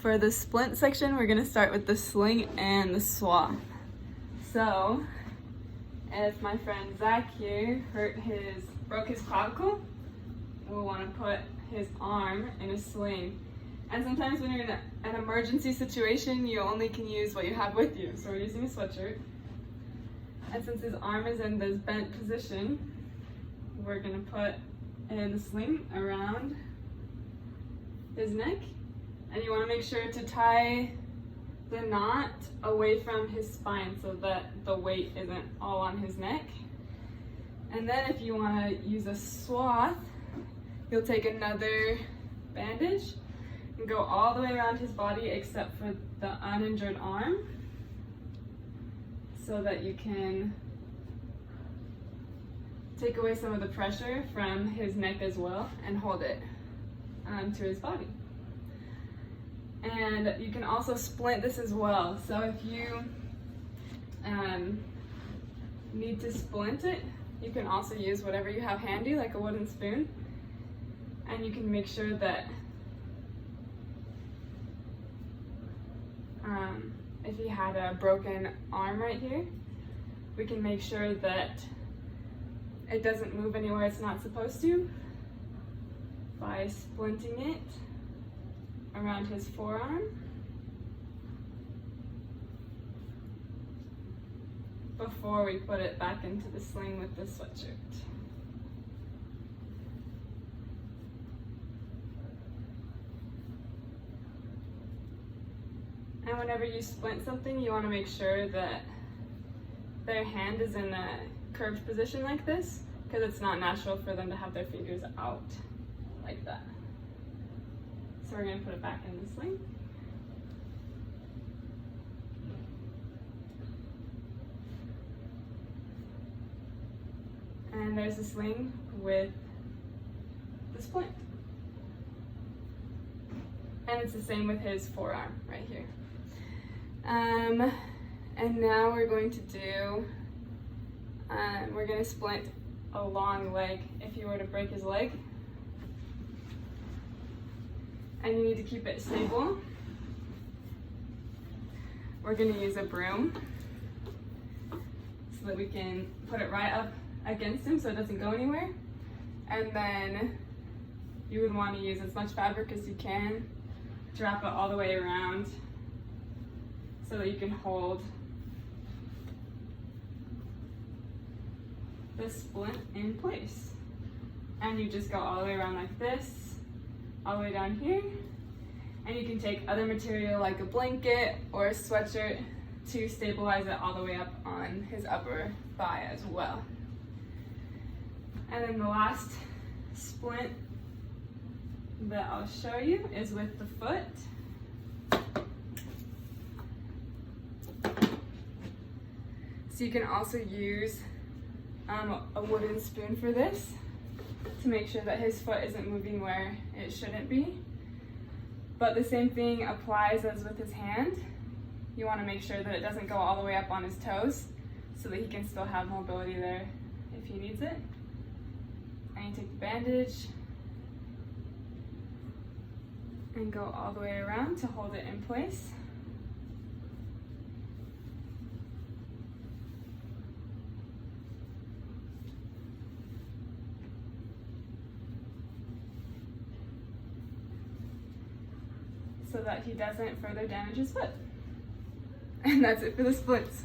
For the splint section, we're gonna start with the sling and the swath. So, if my friend Zach here broke his clavicle, we'll wanna put his arm in a sling. And sometimes when you're in an emergency situation, you only can use what you have with you. So we're using a sweatshirt. And since his arm is in this bent position, we're gonna put in the sling around his neck. And you wanna make sure to tie the knot away from his spine so that the weight isn't all on his neck. And then if you wanna use a swath, you'll take another bandage and go all the way around his body except for the uninjured arm so that you can take away some of the pressure from his neck as well and hold it to his body. And you can also splint this as well. So if you need to splint it, you can also use whatever you have handy, like a wooden spoon. And you can make sure that if he had a broken arm right here, we can make sure that it doesn't move anywhere it's not supposed to by splinting it around his forearm before we put it back into the sling with the sweatshirt. And whenever you splint something, you want to make sure that their hand is in a curved position like this, because it's not natural for them to have their fingers out like that. So we're going to put it back in the sling. And there's the sling with the splint. And it's the same with his forearm right here. And now we're going to do, we're going to splint a long leg if you were to break his leg. And you need to keep it stable. We're going to use a broom so that we can put it right up against him so it doesn't go anywhere. And then you would want to use as much fabric as you can to wrap it all the way around so that you can hold the splint in place. And you just go all the way around like this, all the way down here. And you can take other material like a blanket or a sweatshirt to stabilize it all the way up on his upper thigh as well. And then the last splint that I'll show you is with the foot. So you can also use a wooden spoon for this to make sure that his foot isn't moving where it shouldn't be. But the same thing applies as with his hand. You want to make sure that it doesn't go all the way up on his toes so that he can still have mobility there if he needs it. And you take the bandage and go all the way around to hold it in place. So that he doesn't further damage his foot. And that's it for the splits.